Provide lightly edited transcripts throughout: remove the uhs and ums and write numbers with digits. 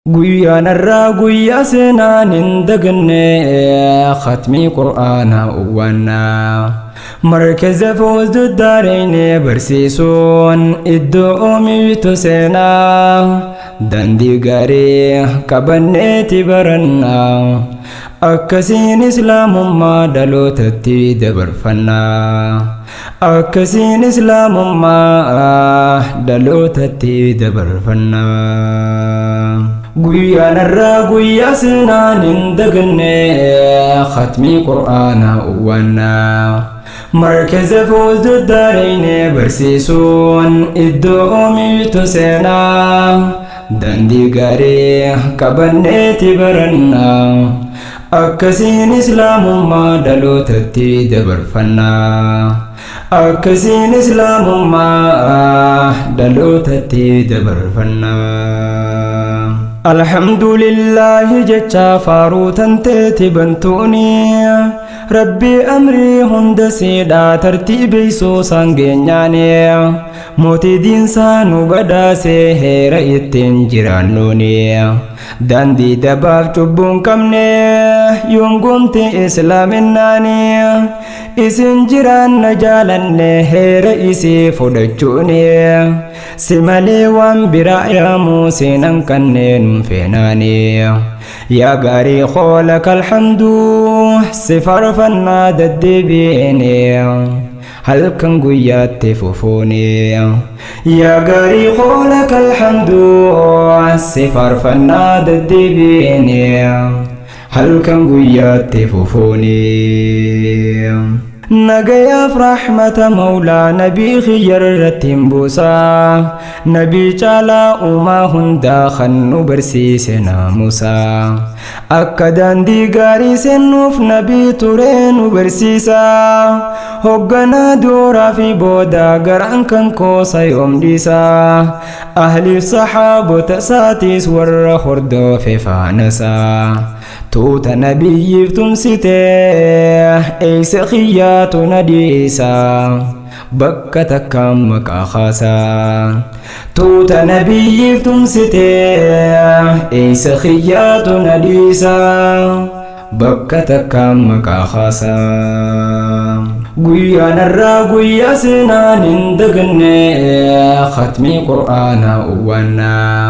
Guyyaan irraa guyyaa seenaan hin daganne khatmii qur'aanaa uwwannaa markaza fawzdu daarayne barsiisuun iddoo oomishu seenaa dandii gaarii qabanneeti barannaa akkasiin islaamummaa dhalootatti dabarfannaa akkasiin islaamummaa dhalootatti dabarfannaa. Guyyaan irraa guyyaa seenaan hin daganne khatmii qur'aanaa uwwannaa markaza fawzdu daarayne barsiisuun iddoo oomishu seenaa dandii gaarii qabanneeti barannaa akkasiin islaamummaa dhalootatti dabarfannaa akkasiin islaamummaa dhalootatti dabarfannaa. Alhamdulillahi jecha faaruu tanteeti bantuuni Rabbi amrii hunda siidhaa tartiibeessuu sangeenyaani mootii diinsaa nu badhaasee heera ittiin jiraannuuni dandii dabaaf cubbuun qabne yoom goomte islaaminaani isin jiraanna jaalanne heera isii fudhachuuni si malee waan biraa yaamuu seenan kanneen feenaani yaa gaarii khoolaka alhamdu si farfannaa deddeebi'eeni halkan guyyaatti fufuuni yaa gaarii khoolaka alhamdu si farfannaa deddeebi'eeni halkan guyyaatti fufuuni. Nagayaaf rahmata mawlaa nabii khiyyarrattiin buusaa nabii caalaa uumaa hundaa kan nu barsiise naamusaa akka daandii gaarii seennuuf nabii turee nu barsiisaa hogganaa duraa fi boodaa garaan kan koosa yoom dhiisaa ahliif sahaabota isaatiis warra hordoofe faanasaa tuuta nabiyyiif tumsitee eeysa khiyyaatu nadiisaa bakka takkaan maqaa khaasaa tuuta nabiyyiif tumsitee eeysa khiyyaatu nadiisaa bakka takkaan maqaa khaasaa. Guyyaan irraa guyyaa seenaan hin daganne khatmii qur'aanaa uwwannaa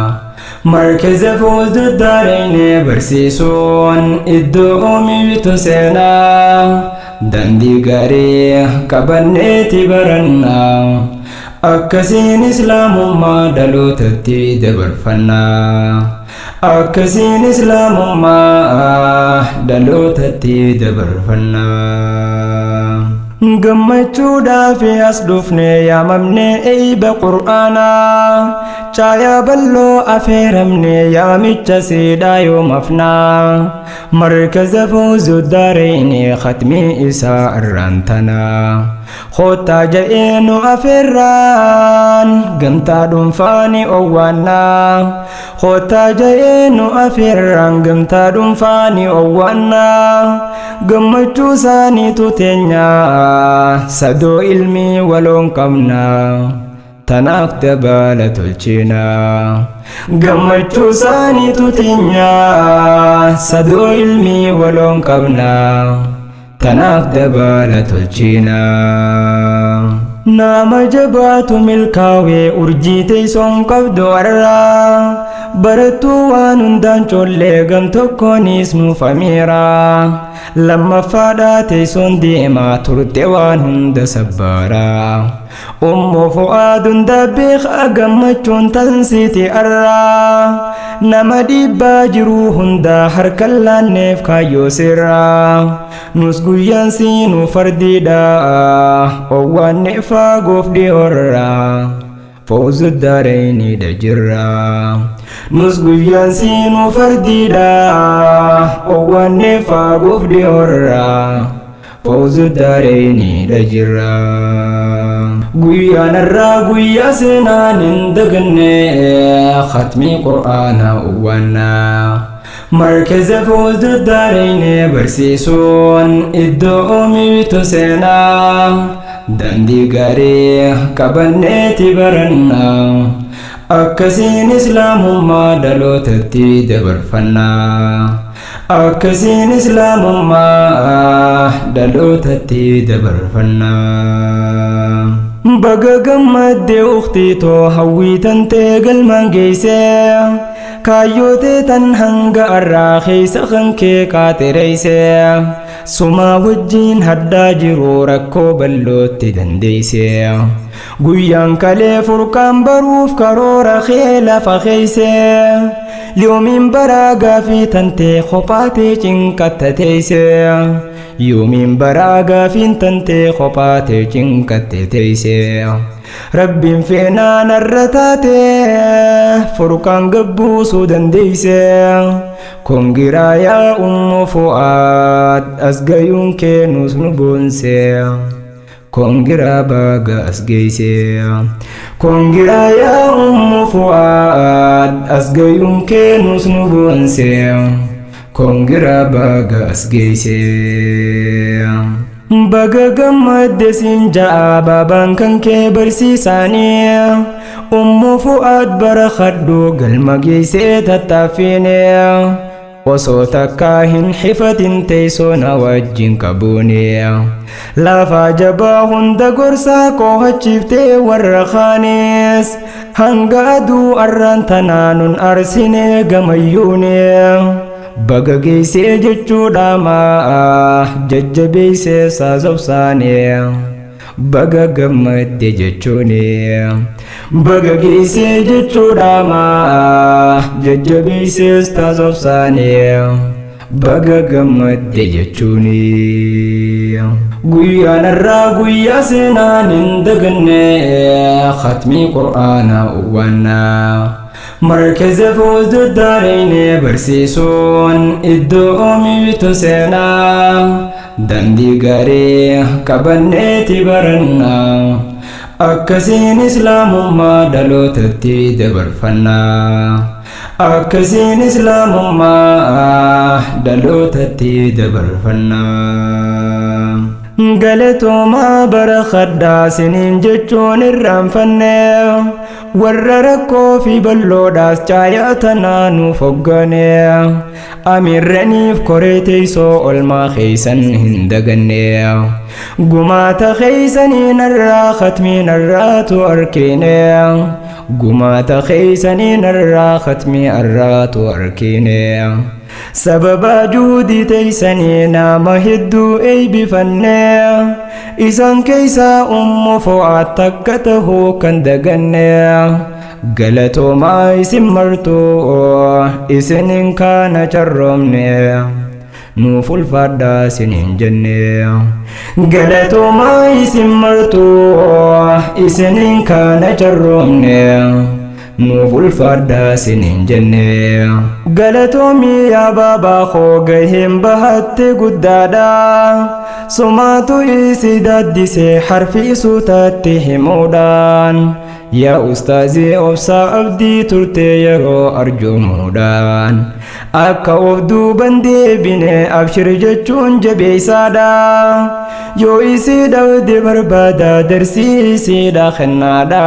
markaza fawzdu daarayne barsiisuun iddoo oomishu seenaa dandii gaarii qabanneeti barannaa akkasiin islaamummaa dhalootatti dabarfannaa akkasiin islaamummaa dhalootatti dabarfannaa. Gammachuudhaaf as dhufne yaamamne eeyba qur'aanaa caayaa balloo afeeramne yaamicha siidhaa yoom afnaa markaza fawzdu daarayne khatmii isaa irraan tanaa khottaa ja'eenu afeerraan gamtaa dhuunfaani owwaannaa khottaa ja'eenu afeerraan gamtaa dhuunfaani owwaannaa gammachuu isaaniitu teenyaa sadoo ilmii waloon qabnaa tanaaf dabaala tolchinaa gammachuu isaaniitu teenyaa sadoo ilmii waloon qabnaa tanaaf dabaala tolchinaa. Nama jabaatu milkaawee urjii teessoon qabdu warraa barattuu waan hundaan collee gam tokkoonis nuuf amiiraa lammaffaadhaa teessoon deemaa turte waan hunda sabbaaraa ummu fu'aaduun dabbeeqa gammachuun tansiiti arraa nama dhiibbaa jiruu hundaa harkan laanneef kaayyoo sirraa nus guyyaan siinuu fardiidhaa owwaanne faagoof dhiyoorraa fawzdu daarayne jirraa nus guyyaan siinuu fardiidhaa owwaanne faagoof dhiyoorraa fawzdu daarayne jirraa. Guyyaan irraa guyyaa seenaan hin daganne khatmii qur'aanaa uwwannaa markaza fawzdu daarayne barsiisuun iddoo oomishu seenaa dandii gaarii qabanneeti barannaa akkasiin islaamummaa dhalootatti dabarfannaa akkasiin islaamummaa dhalootatti dabarfannaa baga gammadde ukhtii too hawwii tantee galmaan geessee kaayyotee tan hanga arraa keessa kan kee qaaxireessee sumaa wajjiin haddaa jiru rakkoo ballootti dandeessee guyyaan kalee furqaan baruuf karoora kee lafa keeysee yoomiin baraa gaafii tantee kophaatee cinqatte teeysee yoomiin baraa gaafiin tantee kophaatee cinqatte teeysee rabbiin feenaan arra taatee furqaan gabbuusuu dandeeysee kongiraa yaa ummu fu'aad as gayuun kee nus nu boonsee kongira baga asgeise kongira ya ummu fuad asgayun ke nusnu bonse kongira baga asgeise baga gammadde sinja baban kan ke barsiisani ummu fuad barakhaddu galma geese tattafine osoo takkaa hin hifatin teessoo na wajjin qabuune lafa jabaa hunda gorsaa koohachiiftee warra kaanis hanga aduu arraan tanaanuun arsine gamayyuune baga geessee jechuudha maa jajjabeessee saasofsaane baga gammadde jechuune baga geessee jechuudha maa jajjabeessee saasofsaane baga gammadde jechuuni guyyaan irraa guyyaa seenaan hin daganne khatmii qur'aanaa uwwannaa markaza fuuldura daarayne barsiisuun iddoo oomitu seenaa dandii gaarii qabanneeti barannaa akkasiin islaamummaa dhalootatti dabarfannaa akkasiin islaamummaa dhalootatti dabarfannaa galatoomaa barakhadhaa siniin jechuun irraanfanne warra rakkoo fi balloodhaas caayaa tanaa nuuf hoggane amirraniif koree teessoo olmaa keeysan hin daganne gumaata keeysaniin irraa khatmiin irraatu arkine gumaata keeysaniin irraa khatmii irraatu arkine sababa juudii teeysanii nama hedduu eeybifanne isan keeysaa ummu fu'aad takka tahuu kan daganne galatoomaa isin martuu isinin kaana carroomne nuuf ulfaadhaa isiniin jenne galatoomaa isin martuu isinin kaana carroomne nuuf ulfaadhaa isiniin jenne galatoomii yaa baabaa koo gaheen bahatte guddaadha sumaatu isi daddisee harfii suutaatti himuudhaan yaa ustaazii obsaa abdii turte yeroo arjoomuudhaan akka of duuban deebine abshir jechuun jabeeysaadha yoo isi dhabde barbaada darsii isiidha kennaadha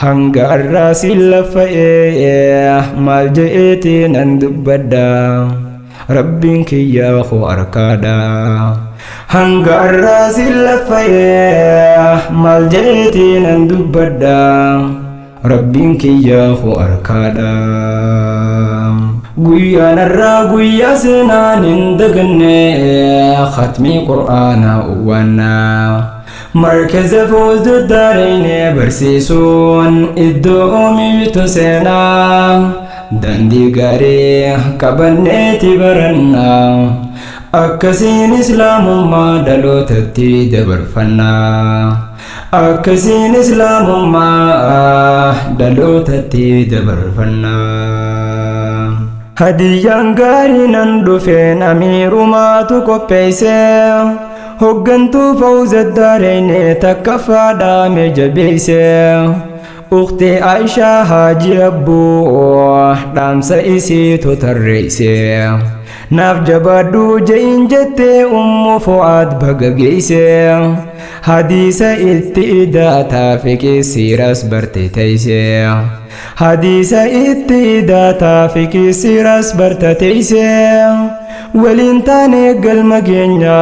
hanga arraa si lafa'ee maal je'eetiin an dubbadha rabbiin kiyyaa koo arkaadha hanga arraa si lafa'ee maal je'eetiin an dubbadha rabbiin kiyyaa koo arkaadha guyyaan arraa guyyaa seenaan hin daganne khatmii qur'aanaa uwwannaa markaza fuuldura daarayne barsiisuun iddoo oomitu seenaa dandii gaarii qabanneeti barannaa akkasiin islaamummaa dhalootatti dabarfannaa akkasiin islaamummaa dhalootatti dabarfannaa hadiyyaan gaarii nan dhufeen amiirumaatu qopheessee hoggantuu fawza daarayne takka faadhaame jabeeyse ukhti Aishaa Haaji Abbuu dhaamsa isiitu tarreeyse naaf jabaadhu je'in jettee ummu fu'aad baga geeyse hadiisa itti idaataa fiqii siiras barte teeyse hadiisa itti daataa fi kisiras bartateeyse waliin taane galma keenya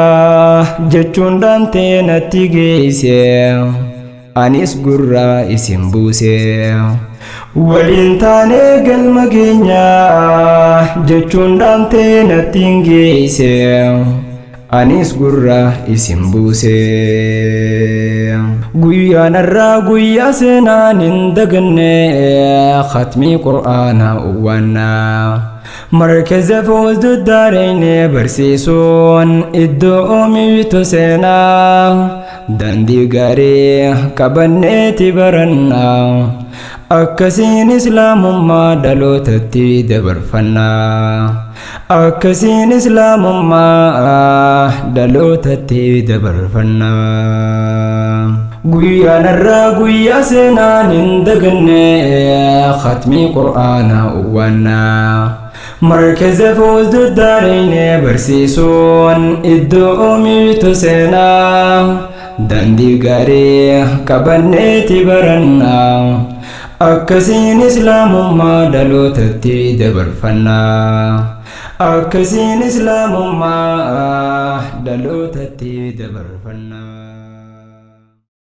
jechuun dhaamtee natti geeyse anis gurra isin buuse waliin taane galma keenya jechuun dhaamtee natti geeyse anis gurra isin buuse guyyaan irraa guyyaa seenaan hin daganne khatmii qur'aana uwwanna markaza fawzdu daarayne barsiisuun iddoo oomishu seenaa dandii gaarii qabanneeti baranna akkasiin islaamummaa dhalootatti dabarfanna akkasiin islaamummaa dhalootatti dabarfanna guyyaan irraa guyyaa seenaan hin daganne khatmii qur'aana uwwanna markaza fawzdu daarayne barsiisuun iddoo oomishu seenaa dandii gaarii qabanneeti baranna akkasiin islaamummaa dhalootatti dabarfanna akkasiin islaamummaa dhalootatti dabarfanna